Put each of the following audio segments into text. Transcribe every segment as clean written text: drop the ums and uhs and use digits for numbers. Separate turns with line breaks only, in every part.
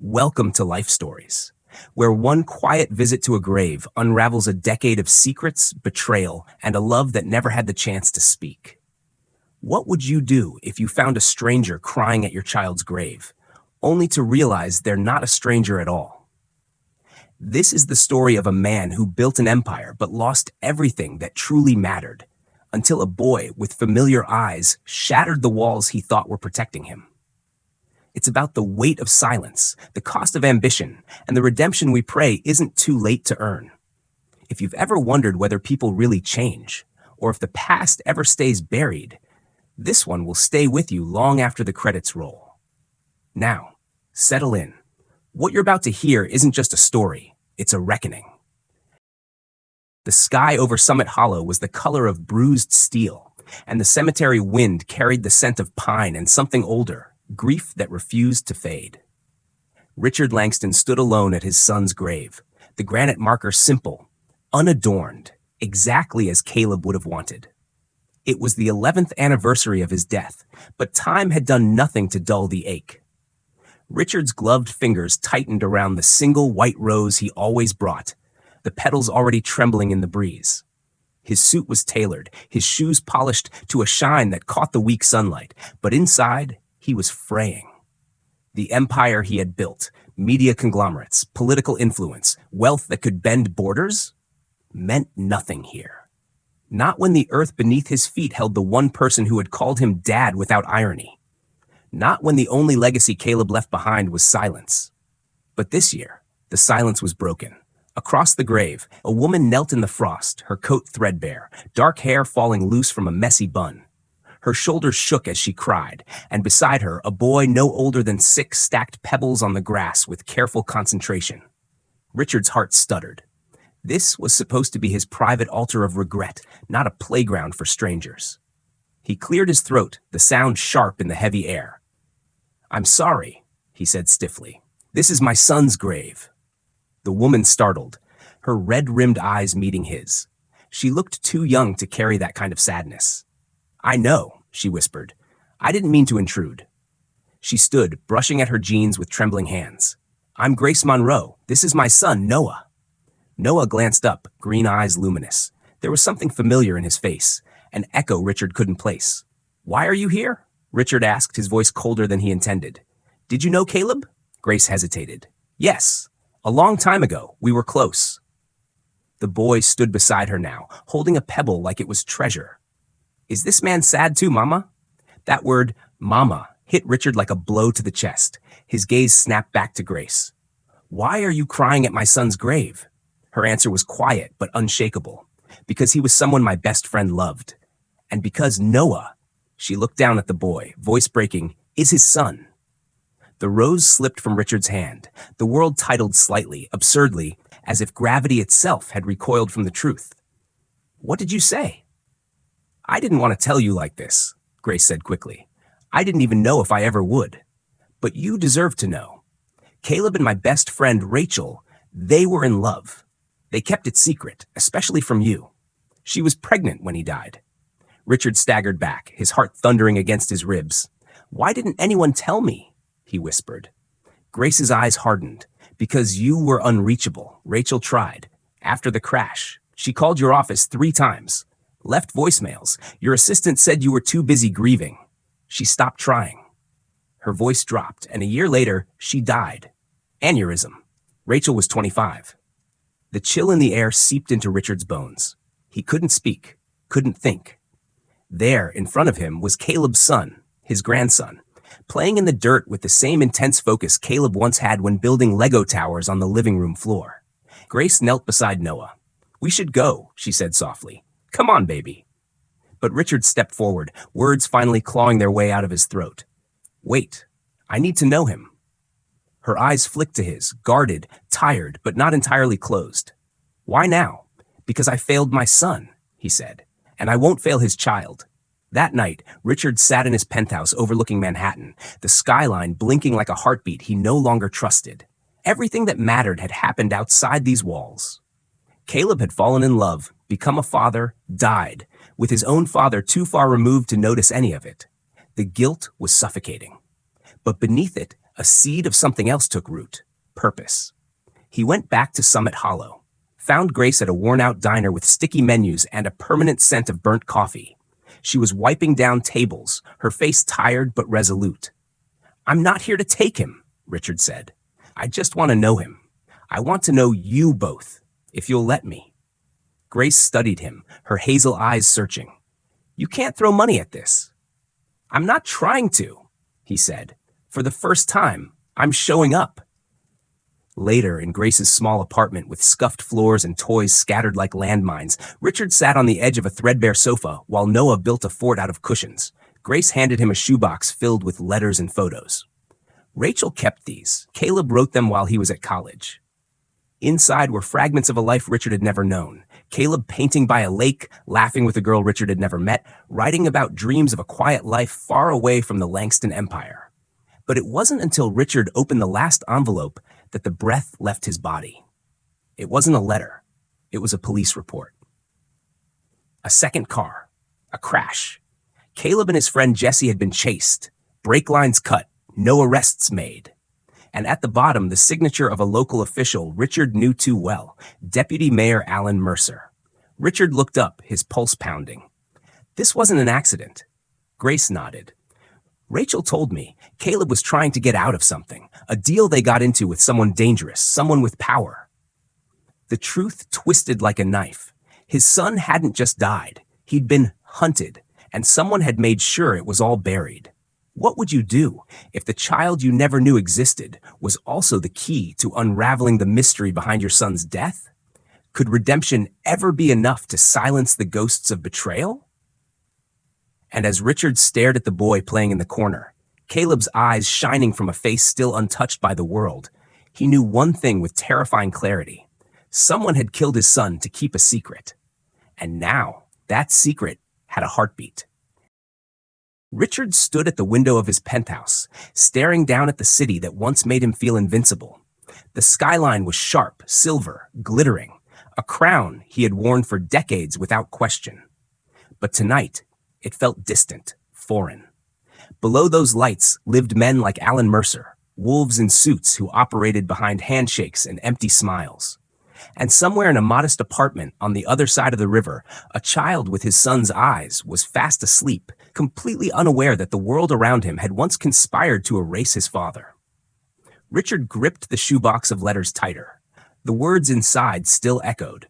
Welcome to Life Stories, where one quiet visit to a grave unravels a decade of secrets, betrayal, and a love that never had the chance to speak. What would you do if you found a stranger crying at your child's grave, only to realize they're not a stranger at all? This is the story of a man who built an empire but lost everything that truly mattered, until a boy with familiar eyes shattered the walls he thought were protecting him. It's about the weight of silence, the cost of ambition, and the redemption we pray isn't too late to earn. If you've ever wondered whether people really change, or if the past ever stays buried, this one will stay with you long after the credits roll. Now, settle in. What you're about to hear isn't just a story, it's a reckoning. The sky over Summit Hollow was the color of bruised steel, and the cemetery wind carried the scent of pine and something older, grief that refused to fade. Richard Langston stood alone at his son's grave, the granite marker simple, unadorned, exactly as Caleb would have wanted. It was the 11th anniversary of his death, but time had done nothing to dull the ache. Richard's gloved fingers tightened around the single white rose he always brought, the petals already trembling in the breeze. His suit was tailored, his shoes polished to a shine that caught the weak sunlight, but inside, he was fraying. The empire he had built, media conglomerates, political influence, wealth that could bend borders, meant nothing here. Not when the earth beneath his feet held the one person who had called him dad without irony. Not when the only legacy Caleb left behind was silence. But this year, the silence was broken. Across the grave, a woman knelt in the frost, her coat threadbare, dark hair falling loose from a messy bun. Her shoulders shook as she cried, and beside her, a boy no older than 6 stacked pebbles on the grass with careful concentration. Richard's heart stuttered. This was supposed to be his private altar of regret, not a playground for strangers. He cleared his throat, the sound sharp in the heavy air. "I'm sorry," he said stiffly. "This is my son's grave." The woman startled, her red-rimmed eyes meeting his. She looked too young to carry that kind of sadness. "I know," she whispered. "I didn't mean to intrude." She stood, brushing at her jeans with trembling hands. "I'm Grace Monroe. This is my son, Noah." Noah glanced up, green eyes luminous. There was something familiar in his face, an echo Richard couldn't place. "Why are you here?" Richard asked, his voice colder than he intended. "Did you know Caleb?" Grace hesitated. "Yes. A long time ago. We were close." The boy stood beside her now, holding a pebble like it was treasure. "Is this man sad too, Mama?" That word, Mama, hit Richard like a blow to the chest. His gaze snapped back to Grace. "Why are you crying at my son's grave?" Her answer was quiet but unshakable. "Because he was someone my best friend loved. And because Noah," she looked down at the boy, voice breaking, "is his son." The rose slipped from Richard's hand. The world titled slightly, absurdly, as if gravity itself had recoiled from the truth. "What did you say?" "I didn't want to tell you like this," Grace said quickly. "I didn't even know if I ever would. But you deserve to know. Caleb and my best friend, Rachel, they were in love. They kept it secret, especially from you. She was pregnant when he died." Richard staggered back, his heart thundering against his ribs. "Why didn't anyone tell me?" he whispered. Grace's eyes hardened. "Because you were unreachable. Rachel tried. After the crash, she called your office 3 times. Left voicemails. Your assistant said you were too busy grieving. She stopped trying." Her voice dropped, and a year later, she died. Aneurysm. Rachel was 25. The chill in the air seeped into Richard's bones. He couldn't speak, couldn't think. There, in front of him, was Caleb's son, his grandson, playing in the dirt with the same intense focus Caleb once had when building Lego towers on the living room floor. Grace knelt beside Noah. "We should go," she said softly. "Come on, baby." But Richard stepped forward, words finally clawing their way out of his throat. "Wait, I need to know him." Her eyes flicked to his, guarded, tired, but not entirely closed. "Why now?" "Because I failed my son," he said, "and I won't fail his child." That night, Richard sat in his penthouse overlooking Manhattan, the skyline blinking like a heartbeat he no longer trusted. Everything that mattered had happened outside these walls. Caleb had fallen in love, become a father, died, with his own father too far removed to notice any of it. The guilt was suffocating. But beneath it, A seed of something else took root: purpose. He went back to Summit Hollow, found Grace at a worn-out diner with sticky menus and a permanent scent of burnt coffee. She was wiping down tables, her face tired but resolute. "I'm not here to take him," Richard said. "I just want to know him. I want to know you both, if you'll let me." Grace studied him, her hazel eyes searching. "You can't throw money at this." "I'm not trying to," he said. "For the first time, I'm showing up." Later, in Grace's small apartment with scuffed floors and toys scattered like landmines, Richard sat on the edge of a threadbare sofa while Noah built a fort out of cushions. Grace handed him a shoebox filled with letters and photos. Rachel kept these. Caleb wrote them while he was at college. Inside were fragments of a life Richard had never known. Caleb painting by a lake, laughing with a girl Richard had never met, writing about dreams of a quiet life far away from the Langston Empire. But it wasn't until Richard opened the last envelope that the breath left his body. It wasn't a letter. It was a police report. A second car. A crash. Caleb and his friend Jesse had been chased. Brake lines cut. No arrests made. And at the bottom, the signature of a local official Richard knew too well, Deputy Mayor Alan Mercer. Richard looked up, his pulse pounding. "This wasn't an accident." Grace nodded. "Rachel told me Caleb was trying to get out of something, a deal they got into with someone dangerous, someone with power." The truth twisted like a knife. His son hadn't just died. He'd been hunted, and someone had made sure it was all buried. What would you do if the child you never knew existed was also the key to unraveling the mystery behind your son's death? Could redemption ever be enough to silence the ghosts of betrayal? And as Richard stared at the boy playing in the corner, Caleb's eyes shining from a face still untouched by the world, he knew one thing with terrifying clarity. Someone had killed his son to keep a secret. And now, that secret had a heartbeat. Richard stood at the window of his penthouse, staring down at the city that once made him feel invincible. The skyline was sharp, silver, glittering, a crown he had worn for decades without question. But tonight, it felt distant, foreign. Below those lights lived men like Alan Mercer, wolves in suits who operated behind handshakes and empty smiles. And somewhere in a modest apartment on the other side of the river, a child with his son's eyes was fast asleep, completely unaware that the world around him had once conspired to erase his father. Richard gripped the shoebox of letters tighter. The words inside still echoed.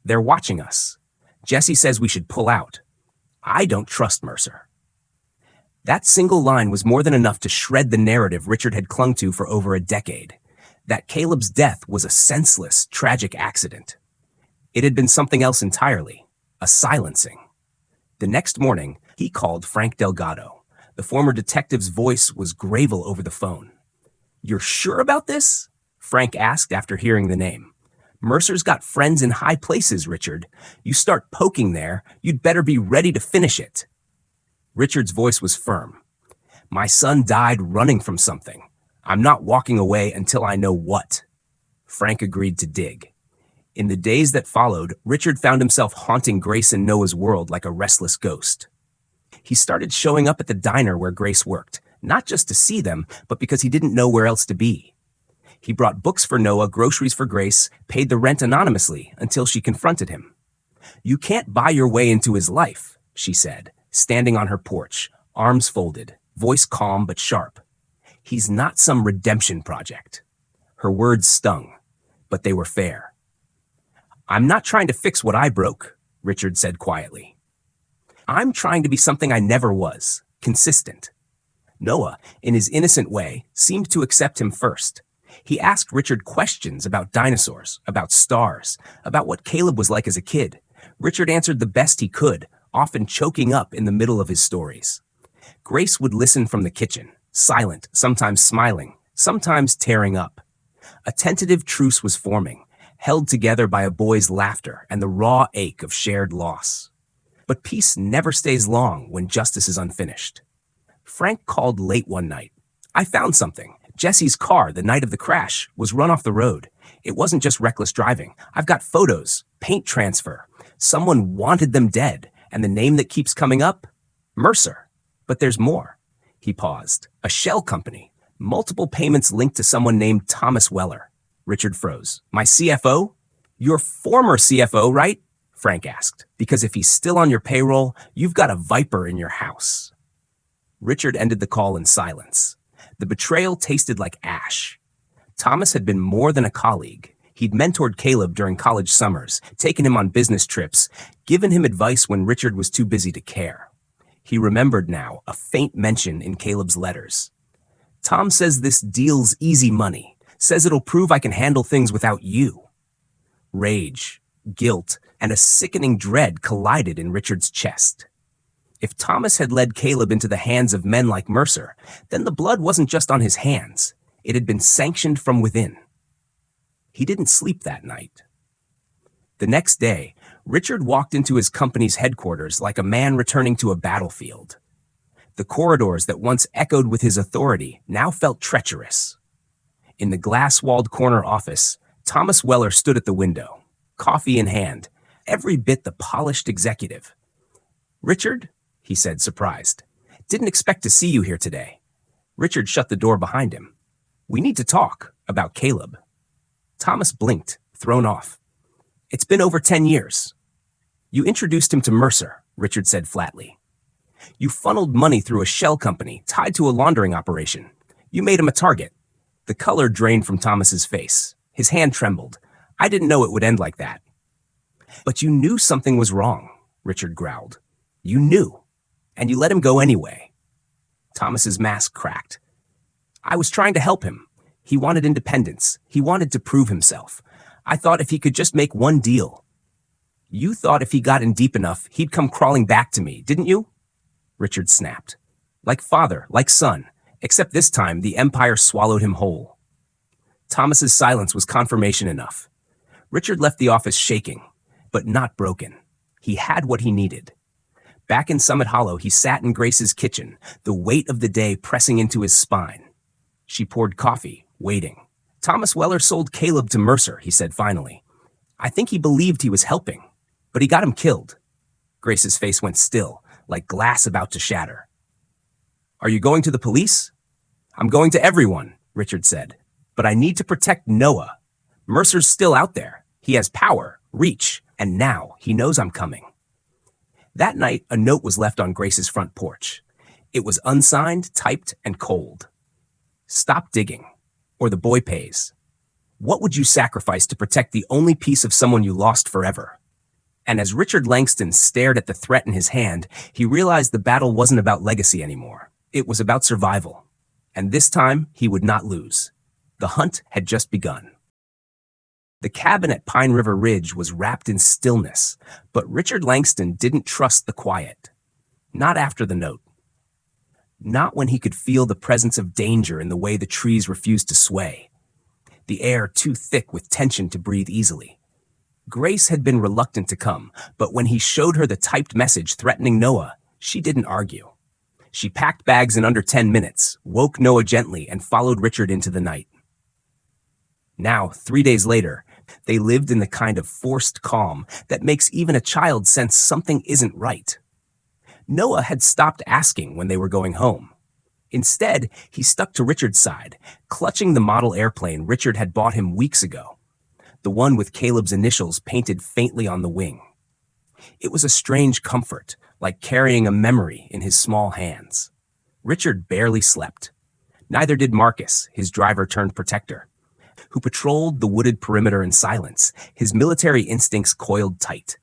"They're watching us. Jesse says we should pull out. I don't trust Mercer." That single line was more than enough to shred the narrative Richard had clung to for over a decade. That Caleb's death was a senseless, tragic accident. It had been something else entirely, a silencing. The next morning, he called Frank Delgado. The former detective's voice was gravel over the phone. "You're sure about this?" Frank asked after hearing the name. "Mercer's got friends in high places, Richard. You start poking there, you'd better be ready to finish it." Richard's voice was firm. "My son died running from something. I'm not walking away until I know what." Frank agreed to dig. In the days that followed, Richard found himself haunting Grace and Noah's world like a restless ghost. He started showing up at the diner where Grace worked, not just to see them, but because he didn't know where else to be. He brought books for Noah, groceries for Grace, paid the rent anonymously until she confronted him. "You can't buy your way into his life," she said, standing on her porch, arms folded, voice calm but sharp. "He's not some redemption project." Her words stung, but they were fair. "I'm not trying to fix what I broke," Richard said quietly. "I'm trying to be something I never was, consistent." Noah, in his innocent way, seemed to accept him first. He asked Richard questions about dinosaurs, about stars, about what Caleb was like as a kid. Richard answered the best he could, often choking up in the middle of his stories. Grace would listen from the kitchen, silent, sometimes smiling, sometimes tearing up. A tentative truce was forming, held together by a boy's laughter and the raw ache of shared loss. But peace never stays long when justice is unfinished. Frank called late one night. "I found something. Jesse's car, the night of the crash, was run off the road. It wasn't just reckless driving. I've got photos, paint transfer. Someone wanted them dead, and the name that keeps coming up? Mercer. But there's more." He paused. "A shell company. Multiple payments linked to someone named Thomas Weller. Richard froze. My CFO? Your former CFO, right? Frank asked. Because if he's still on your payroll, you've got a viper in your house. Richard ended the call in silence. The betrayal tasted like ash. Thomas had been more than a colleague. He'd mentored Caleb during college summers, taken him on business trips, given him advice when Richard was too busy to care. He remembered now a faint mention in Caleb's letters. Tom says this deal's easy money, says it'll prove I can handle things without you. Rage, guilt, and a sickening dread collided in Richard's chest. If Thomas had led Caleb into the hands of men like Mercer, then the blood wasn't just on his hands. It had been sanctioned from within. He didn't sleep that night. The next day, Richard walked into his company's headquarters like a man returning to a battlefield. The corridors that once echoed with his authority now felt treacherous. In the glass-walled corner office, Thomas Weller stood at the window, coffee in hand, every bit the polished executive. "Richard," he said, surprised. "Didn't expect to see you here today." Richard shut the door behind him. "We need to talk about Caleb." Thomas blinked, thrown off. "It's been over 10 years. You introduced him to Mercer," Richard said flatly. "You funneled money through a shell company tied to a laundering operation. You made him a target." The color drained from Thomas's face. His hand trembled. "I didn't know it would end like that." "But you knew something was wrong," Richard growled. "You knew, and you let him go anyway." Thomas's mask cracked. "I was trying to help him. He wanted independence. He wanted to prove himself. I thought if he could just make one deal." "You thought if he got in deep enough, he'd come crawling back to me, didn't you?" Richard snapped. "Like father, like son, except this time the empire swallowed him whole." Thomas's silence was confirmation enough. Richard left the office shaking, but not broken. He had what he needed. Back in Summit Hollow, he sat in Grace's kitchen, the weight of the day pressing into his spine. She poured coffee, waiting. "Thomas Weller sold Caleb to Mercer," he said finally. "I think he believed he was helping, but he got him killed." Grace's face went still, like glass about to shatter. "Are you going to the police?" "I'm going to everyone," Richard said. "But I need to protect Noah. Mercer's still out there. He has power, reach, and now he knows I'm coming." That night, a note was left on Grace's front porch. It was unsigned, typed, and cold. "Stop digging, or the boy pays. What would you sacrifice to protect the only piece of someone you lost forever?" And as Richard Langston stared at the threat in his hand, he realized the battle wasn't about legacy anymore. It was about survival. And this time, he would not lose. The hunt had just begun. The cabin at Pine River Ridge was wrapped in stillness, but Richard Langston didn't trust the quiet. Not after the note. Not when he could feel the presence of danger in the way the trees refused to sway. The air too thick with tension to breathe easily. Grace had been reluctant to come, but when he showed her the typed message threatening Noah, she didn't argue. She packed bags in under 10 minutes, woke Noah gently, and followed Richard into the night. Now, 3 days later, they lived in the kind of forced calm that makes even a child sense something isn't right. Noah had stopped asking when they were going home. Instead, he stuck to Richard's side, clutching the model airplane Richard had bought him weeks ago, the one with Caleb's initials painted faintly on the wing. It was a strange comfort, like carrying a memory in his small hands. Richard barely slept. Neither did Marcus, his driver-turned-protector, who patrolled the wooded perimeter in silence, his military instincts coiled tight.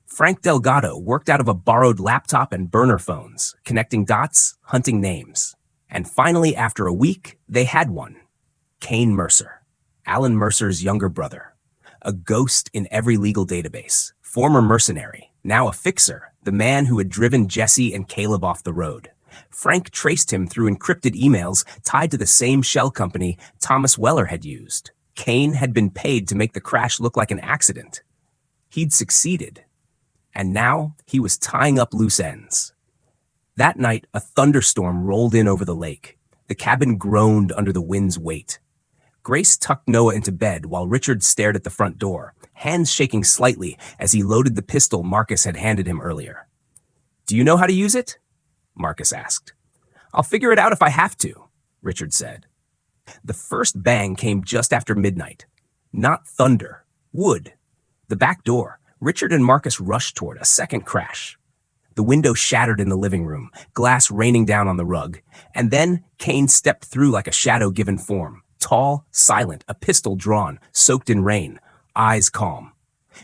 Frank Delgado worked out of a borrowed laptop and burner phones, connecting dots, hunting names. And finally, after a week, they had one. Kane Mercer, Alan Mercer's younger brother. A ghost in every legal database. Former mercenary, now a fixer, the man who had driven Jesse and Caleb off the road. Frank traced him through encrypted emails tied to the same shell company Thomas Weller had used. Kane had been paid to make the crash look like an accident. He'd succeeded. And now he was tying up loose ends. That night, a thunderstorm rolled in over the lake. The cabin groaned under the wind's weight. Grace tucked Noah into bed while Richard stared at the front door, hands shaking slightly as he loaded the pistol Marcus had handed him earlier. "Do you know how to use it?" Marcus asked. "I'll figure it out if I have to," Richard said. The first bang came just after midnight. Not thunder, wood. The back door. Richard and Marcus rushed toward a second crash. The window shattered in the living room, glass raining down on the rug. And then Kane stepped through like a shadow given form. Tall, silent, a pistol drawn, soaked in rain, eyes calm.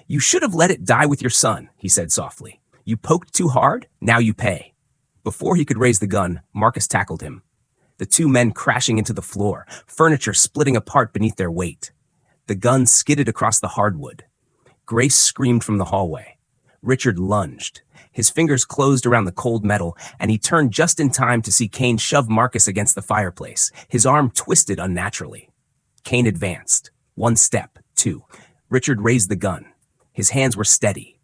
"You should have let it die with your son," he said softly. "You poked too hard, now you pay." Before he could raise the gun, Marcus tackled him. The two men crashing into the floor, furniture splitting apart beneath their weight. The gun skidded across the hardwood. Grace screamed from the hallway. Richard lunged. His fingers closed around the cold metal, and he turned just in time to see Kane shove Marcus against the fireplace. His arm twisted unnaturally. Kane advanced. One step, two. Richard raised the gun. His hands were steady.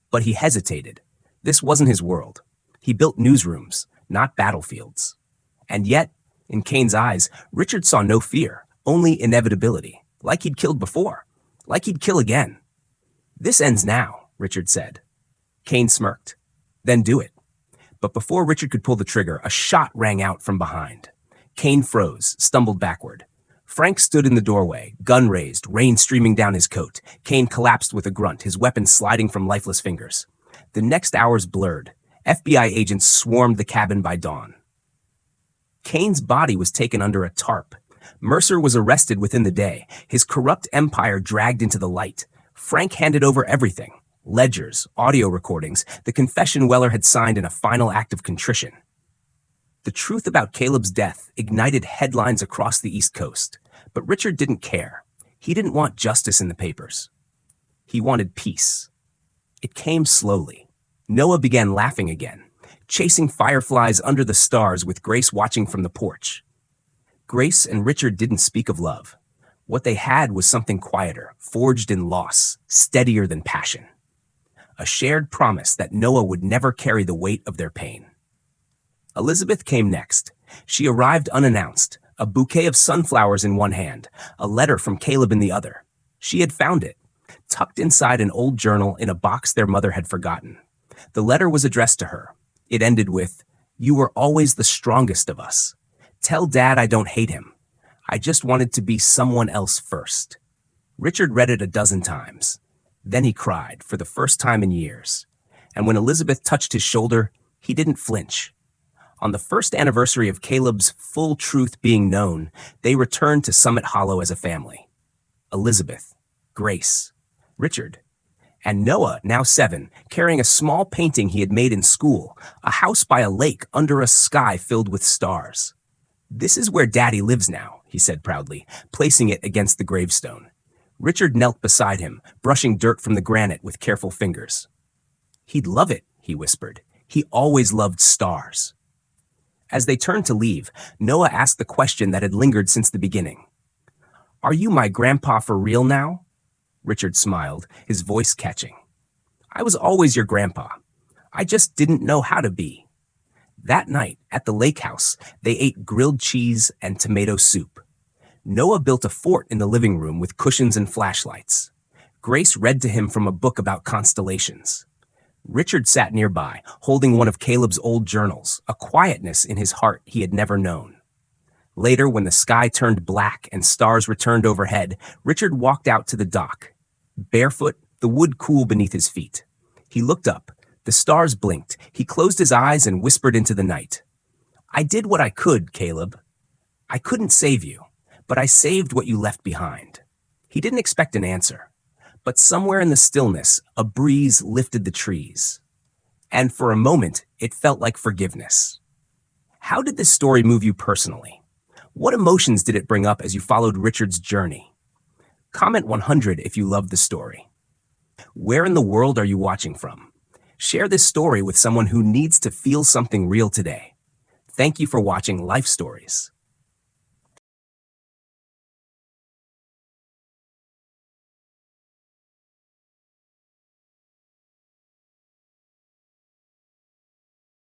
But he hesitated. This wasn't his world. He built newsrooms, not battlefields. And yet, in Kane's eyes, Richard saw no fear, only inevitability, like he'd killed before, like he'd kill again. "This ends now," Richard said. Kane smirked. "Then do it." But before Richard could pull the trigger, a shot rang out from behind. Kane froze, stumbled backward. Frank stood in the doorway, gun raised, rain streaming down his coat. Kane collapsed with a grunt, his weapon sliding from lifeless fingers. The next hours blurred. FBI agents swarmed the cabin by dawn. Kane's body was taken under a tarp. Mercer was arrested within the day, his corrupt empire dragged into the light. Frank handed over everything. Ledgers, audio recordings, the confession Weller had signed in a final act of contrition. The truth about Caleb's death ignited headlines across the East Coast, but Richard didn't care. He didn't want justice in the papers. He wanted peace. It came slowly. Noah began laughing again, chasing fireflies under the stars with Grace watching from the porch. Grace and Richard didn't speak of love. What they had was something quieter, forged in loss, steadier than passion. A shared promise that Noah would never carry the weight of their pain. Elizabeth came next. She arrived unannounced, a bouquet of sunflowers in one hand, a letter from Caleb in the other. She had found it, tucked inside an old journal in a box their mother had forgotten. The letter was addressed to her. It ended with, "You were always the strongest of us. Tell Dad I don't hate him. I just wanted to be someone else first." Richard read it a dozen times. Then he cried, for the first time in years. And when Elizabeth touched his shoulder, he didn't flinch. On the first anniversary of Caleb's full truth being known, they returned to Summit Hollow as a family. Elizabeth, Grace, Richard, and Noah, now 7, carrying a small painting he had made in school, a house by a lake under a sky filled with stars. "This is where Daddy lives now," he said proudly, placing it against the gravestone. Richard knelt beside him, brushing dirt from the granite with careful fingers. "He'd love it," he whispered. "He always loved stars." As they turned to leave, Noah asked the question that had lingered since the beginning. "Are you my grandpa for real now?" Richard smiled, his voice catching. "I was always your grandpa. I just didn't know how to be." That night, at the lake house, they ate grilled cheese and tomato soup. Noah built a fort in the living room with cushions and flashlights. Grace read to him from a book about constellations. Richard sat nearby, holding one of Caleb's old journals, a quietness in his heart he had never known. Later, when the sky turned black and stars returned overhead, Richard walked out to the dock. Barefoot, the wood cool beneath his feet. He looked up. The stars blinked. He closed his eyes and whispered into the night. "I did what I could, Caleb. I couldn't save you, but I saved what you left behind." He didn't expect an answer, but somewhere in the stillness, a breeze lifted the trees. And for a moment, it felt like forgiveness. How did this story move you personally? What emotions did it bring up as you followed Richard's journey? Comment 100 if you loved the story. Where in the world are you watching from? Share this story with someone who needs to feel something real today. Thank you for watching Life Stories.